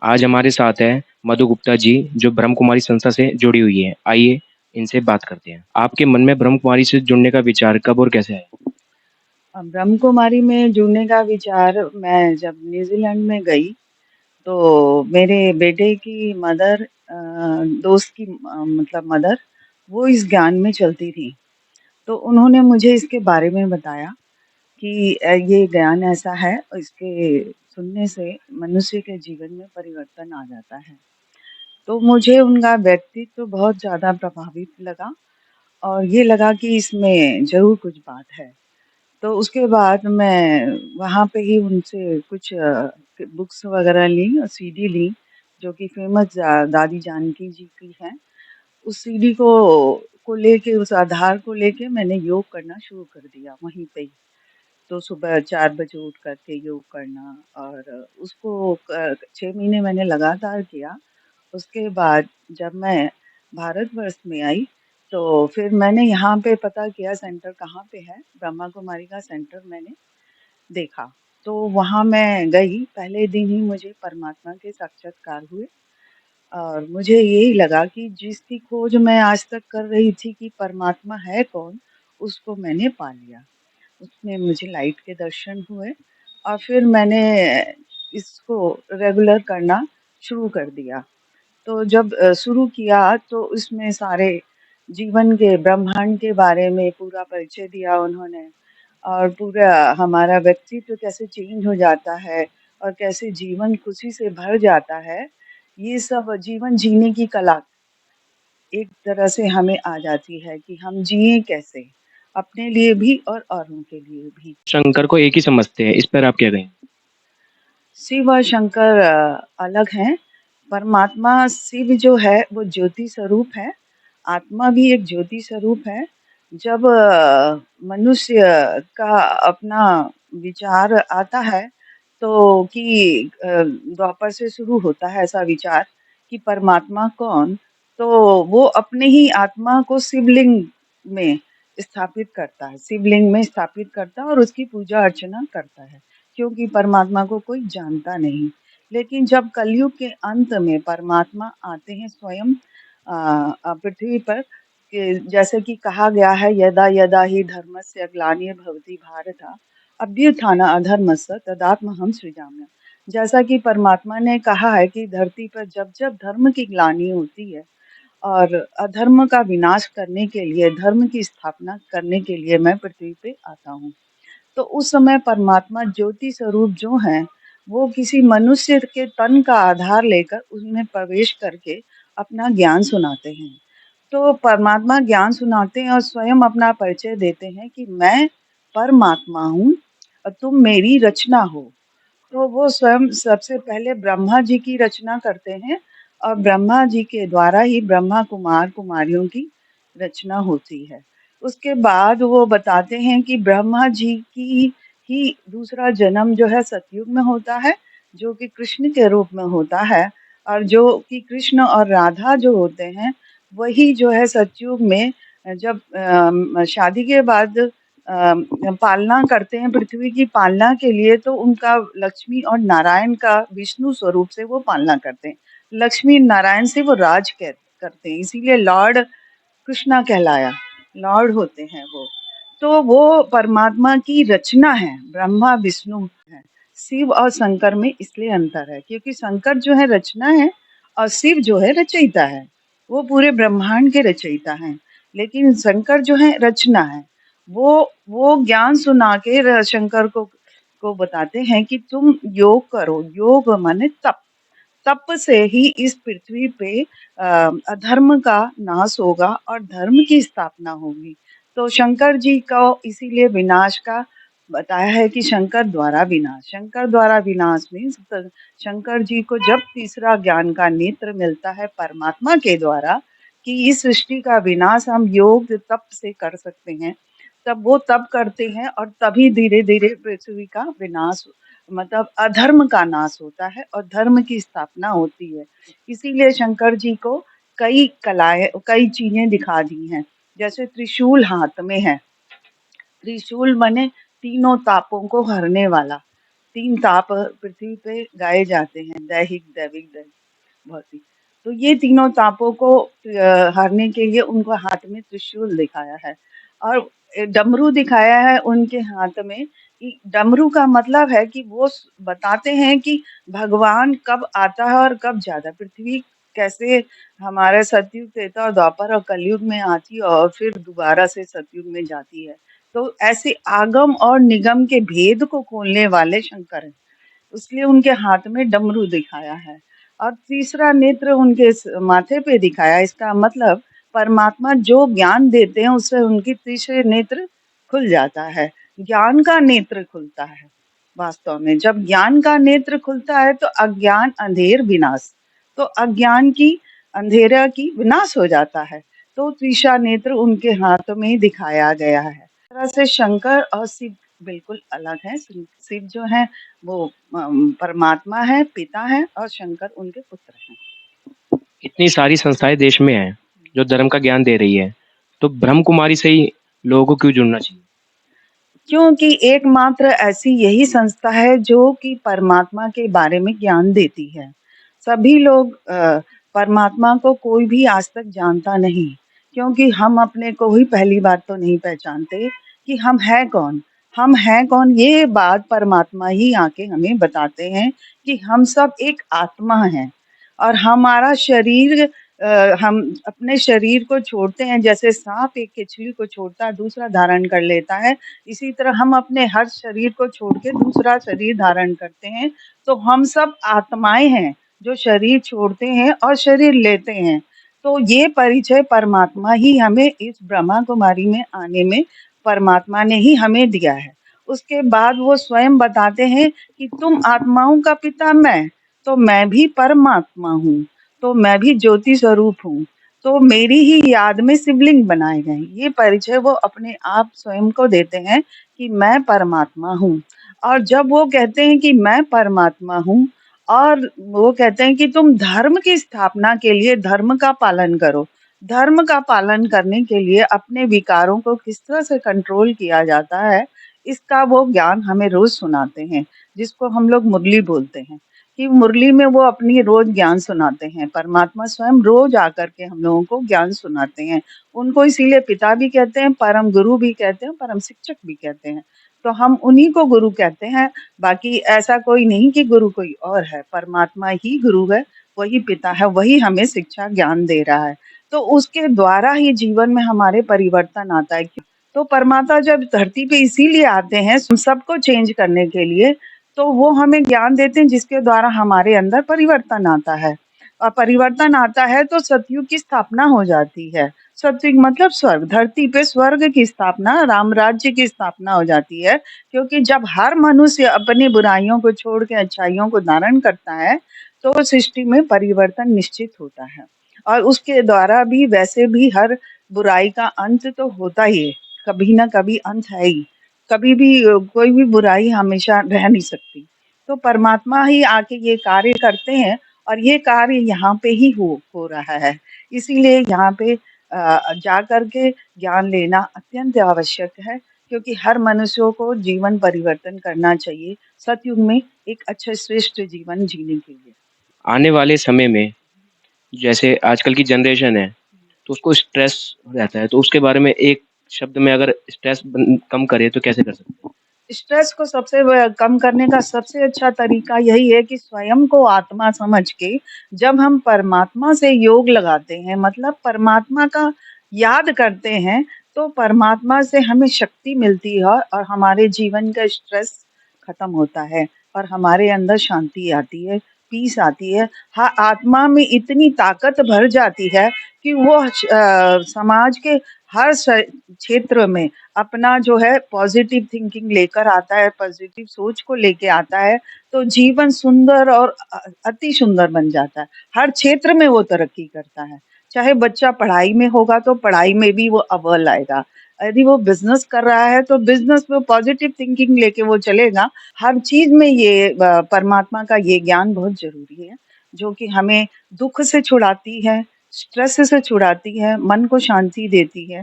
आज हमारे साथ हैं मधु गुप्ता जी, जो ब्रह्म कुमारी संस्था से जुड़ी हुई हैं। आइए इनसे बात करते हैं। आपके मन में ब्रह्म कुमारी से जुड़ने का विचार कब और कैसे आया? ब्रह्म कुमारी में जुड़ने का विचार मैं जब न्यूज़ीलैंड में गई, तो मेरे बेटे की मदर दोस्त की मतलब मदर, वो इस ज्ञान में चलती थी। तो उन्होंने मुझे इसके बारे में बताया कि ये ज्ञान ऐसा है और इसके सुनने से मनुष्य के जीवन में परिवर्तन आ जाता है। तो मुझे उनका व्यक्तित्व बहुत ज़्यादा प्रभावित लगा और ये लगा कि इसमें ज़रूर कुछ बात है। तो उसके बाद मैं वहाँ पे ही उनसे कुछ बुक्स वग़ैरह ली और सीडी ली, जो कि फ़ेमस दादी जानकी जी की हैं। उस सीडी को लेके, उस आधार को लेके मैंने योग करना शुरू कर दिया वहीं पे ही। तो सुबह 4 बजे उठ कर के योग करना और उसको 6 महीने मैंने लगातार किया। उसके बाद जब मैं भारतवर्ष में आई, तो फिर मैंने यहाँ पे पता किया सेंटर कहाँ पे है, ब्रह्मा कुमारी का सेंटर मैंने देखा। तो वहाँ मैं गई, पहले दिन ही मुझे परमात्मा के साक्षात्कार हुए और मुझे यही लगा कि जिसकी खोज मैं आज तक कर रही थी कि परमात्मा है कौन, उसको मैंने पा लिया। उसमें मुझे लाइट के दर्शन हुए और फिर मैंने इसको रेगुलर करना शुरू कर दिया। तो जब शुरू किया तो उसमें सारे जीवन के ब्रह्मांड के बारे में पूरा परिचय दिया उन्होंने और पूरा हमारा व्यक्तित्व कैसे चेंज हो जाता है और कैसे जीवन खुशी से भर जाता है। ये सब जीवन जीने की कला एक तरह से हमें आ जाती है कि हम जिए कैसे, अपने लिए भी और औरों के लिए भी। शंकर को एक ही समझते हैं, इस पर आप क्या कहें? शिव और शंकर अलग हैं। परमात्मा शिव जो है वो ज्योति स्वरूप है, आत्मा भी एक ज्योति स्वरूप है। जब मनुष्य का अपना विचार आता है, तो कि द्वापर से शुरू होता है ऐसा विचार कि परमात्मा कौन, तो वो अपने ही आत्मा को शिवलिंग में स्थापित करता है, शिवलिंग में स्थापित करता है और उसकी पूजा अर्चना करता है, क्योंकि परमात्मा को कोई जानता नहीं। लेकिन जब कलयुग के अंत में परमात्मा आते हैं स्वयं पृथ्वी पर, कि जैसे कि कहा गया है, यदा यदा ही धर्मस्य ग्लानिर्भवति भारत अभ्युत्थान अधर्मस्य तदात्महं सृजाम्यहम्। जैसा कि परमात्मा ने कहा है कि धरती पर जब जब धर्म की ग्लानि होती है और अधर्म का विनाश करने के लिए, धर्म की स्थापना करने के लिए मैं पृथ्वी पे आता हूँ। तो उस समय परमात्मा ज्योति स्वरूप जो हैं, वो किसी मनुष्य के तन का आधार लेकर उसमें प्रवेश करके अपना ज्ञान सुनाते हैं। तो परमात्मा ज्ञान सुनाते हैं और स्वयं अपना परिचय देते हैं कि मैं परमात्मा हूँ और तुम मेरी रचना हो। तो वो स्वयं सबसे पहले ब्रह्मा जी की रचना करते हैं और ब्रह्मा जी के द्वारा ही ब्रह्मा कुमार कुमारियों की रचना होती है। उसके बाद वो बताते हैं कि ब्रह्मा जी की ही दूसरा जन्म जो है सतयुग में होता है, जो कि कृष्ण के रूप में होता है और जो कि कृष्ण और राधा जो होते हैं, वही जो है सतयुग में जब शादी के बाद पालना करते हैं पृथ्वी की पालना के लिए, तो उनका लक्ष्मी और नारायण का विष्णु स्वरूप से वो पालना करते हैं। लक्ष्मी नारायण से वो राज करते हैं, इसीलिए लॉर्ड कृष्णा कहलाया, लॉर्ड होते हैं वो। तो वो परमात्मा की रचना है, ब्रह्मा विष्णु है। शिव और शंकर में इसलिए अंतर है क्योंकि शंकर जो है रचना है और शिव जो है रचयिता है, वो पूरे ब्रह्मांड के रचयिता हैं। लेकिन शंकर जो है रचना है, वो ज्ञान सुना के शंकर को बताते हैं कि तुम योग करो। योग माने तप, तप से ही इस पृथ्वी पे अधर्म का नाश होगा और धर्म की स्थापना होगी। तो शंकर जी को इसीलिए विनाश का बताया है कि शंकर द्वारा विनाश, शंकर द्वारा विनाश मीन्स शंकर जी को जब तीसरा ज्ञान का नेत्र मिलता है परमात्मा के द्वारा कि इस सृष्टि का विनाश हम योग तप से कर सकते हैं, तब वो तप करते हैं और तभी धीरे धीरे पृथ्वी का विनाश, मतलब अधर्म का नाश होता है और धर्म की स्थापना होती है। इसीलिए शंकर जी को कई कलाएं, कई चीजें दिखा दी हैं। जैसे त्रिशूल हाथ में है, त्रिशूल माने तीनों तापों को हरने वाला, 3 ताप पृथ्वी पे गाए जाते हैं, दैहिक, दैविक, भौतिक। तो ये तीनों तापों को हारने के लिए उनको हाथ में त्रिशूल दिखाया है और डमरू दिखाया है उनके हाथ में। कि डमरू का मतलब है कि वो बताते हैं कि भगवान कब आता है और कब जाता है। पृथ्वी कैसे हमारे सतयुग, त्रेता और द्वापर और कलयुग में आती है और फिर दोबारा से सतयुग में जाती है। तो ऐसे आगम और निगम के भेद को खोलने वाले शंकर हैं। इसलिए उनके हाथ में डमरू दिखाया है और तीसरा नेत्र उनके माथे पे दिखाया। इसका मतलब परमात्मा जो ज्ञान देते हैं उससे उनकी तीसरे नेत्र खुल जाता है, ज्ञान का नेत्र खुलता है। वास्तव में जब ज्ञान का नेत्र खुलता है तो अज्ञान अंधेर विनाश, तो अज्ञान की अंधेरा की विनाश हो जाता है। तो तीसरा नेत्र उनके हाथ में दिखाया गया है। इस तरह से शंकर और शिव बिल्कुल अलग है। शिव जो है वो परमात्मा है, पिता है और शंकर उनके पुत्र हैं। इतनी सारी संस्थाएं देश में हैं जो धर्म का ज्ञान दे रही है, तो ब्रह्म कुमारी से ही लोगों को क्यों जुड़ना चाहिए? क्योंकि एकमात्र ऐसी यही संस्था है जो कि परमात्मा के बारे में ज्ञान देती है। सभी लोग परमात्मा को कोई भी आज तक जानता नहीं, क्योंकि हम अपने को ही पहली बात तो नहीं पहचानते कि हम हैं कौन। हम हैं कौन ये बात परमात्मा ही आके हमें बताते हैं कि हम सब एक आत्मा हैं और हमारा शरीर हम अपने शरीर को छोड़ते हैं, जैसे सांप एक केचुली को छोड़ता है दूसरा धारण कर लेता है, इसी तरह हम अपने हर शरीर को छोड़ के दूसरा शरीर धारण करते हैं। तो हम सब आत्माएं हैं जो शरीर छोड़ते हैं और शरीर लेते हैं। तो ये परिचय परमात्मा ही हमें इस ब्रह्मा कुमारी में आने में परमात्मा ने ही हमें दिया है। उसके बाद वो स्वयं बताते हैं कि तुम आत्माओं का पिता मैं, तो मैं भी परमात्मा हूँ, तो मैं भी ज्योति स्वरूप हूँ। तो मेरी ही याद में शिवलिंग बनाए गए। ये परिचय वो अपने आप स्वयं को देते हैं कि मैं परमात्मा हूँ। और जब वो कहते हैं कि मैं परमात्मा हूँ और वो कहते हैं कि तुम धर्म की स्थापना के लिए धर्म का पालन करो। धर्म का पालन करने के लिए अपने विकारों को किस तरह से कंट्रोल किया जाता है, इसका वो ज्ञान हमें रोज सुनाते हैं, जिसको हम लोग मुरली बोलते हैं। कि मुरली में वो अपनी रोज ज्ञान सुनाते हैं। परमात्मा स्वयं रोज आकर के हम लोगों को ज्ञान सुनाते हैं। उनको इसीलिए पिता भी कहते हैं, परम गुरु भी कहते हैं, परम शिक्षक भी कहते हैं। तो हम उन्हीं को गुरु कहते हैं। बाकी ऐसा कोई नहीं कि गुरु कोई और है, परमात्मा ही गुरु है, वही पिता है, वही हमें शिक्षा ज्ञान दे रहा है। तो उसके द्वारा ही जीवन में हमारे परिवर्तन आता है। तो परमात्मा जब धरती पे इसीलिए आते हैं हम सबको चेंज करने के लिए, तो वो हमें ज्ञान देते हैं जिसके द्वारा हमारे अंदर परिवर्तन आता है। और परिवर्तन आता है तो सतयुग की स्थापना हो जाती है। सतयुग मतलब स्वर्ग, धरती पे स्वर्ग की स्थापना, राम राज्य की स्थापना हो जाती है। क्योंकि जब हर मनुष्य अपनी बुराइयों को छोड़ के अच्छाइयों को धारण करता है, तो सृष्टि में परिवर्तन निश्चित होता है। और उसके द्वारा भी वैसे भी हर बुराई का अंत तो होता ही है, कभी ना कभी अंत है ही। कभी भी कोई भी बुराई हमेशा रह नहीं सकती। तो परमात्मा ही आके ये कार्य करते हैं और ये कार्य यहाँ पे ही हो रहा है। इसीलिए यहाँ पे जा कर के ज्ञान लेना अत्यंत आवश्यक है, क्योंकि हर मनुष्यों को जीवन परिवर्तन करना चाहिए सतयुग में एक अच्छा श्रेष्ठ जीवन जीने के लिए। आने वाले समय में जैसे आजकल की जनरेशन है, तो उसको स्ट्रेस रहता है, तो उसके बारे में एक शब्द में अगर स्ट्रेस कम करे तो कैसे कर सकते हैं? स्ट्रेस को कम करने का सबसे अच्छा तरीका यही है कि स्वयं को आत्मा समझ के जब हम परमात्मा से योग लगाते हैं, मतलब परमात्मा का याद करते हैं, तो परमात्मा से हमें शक्ति मिलती है और हमारे जीवन का स्ट्रेस खत्म होता है और हमारे अंदर शांति आती है, पीस आती है। हाँ, आत्मा में इतनी ताकत भर जाती है कि वो समाज के हर क्षेत्र में अपना जो है पॉजिटिव थिंकिंग लेकर आता है, पॉजिटिव सोच को लेके आता है, तो जीवन सुंदर और अति सुंदर बन जाता है। हर क्षेत्र में वो तरक्की करता है। चाहे बच्चा पढ़ाई में होगा तो पढ़ाई में भी वो अव्वल आएगा। यदि वो बिज़नेस कर रहा है तो बिज़नेस में पॉजिटिव थिंकिंग लेके वो चलेगा। हर चीज़ में ये परमात्मा का ये ज्ञान बहुत ज़रूरी है, जो कि हमें दुःख से छुड़ाती है, स्ट्रेस से छुड़ाती है, मन को शांति देती है।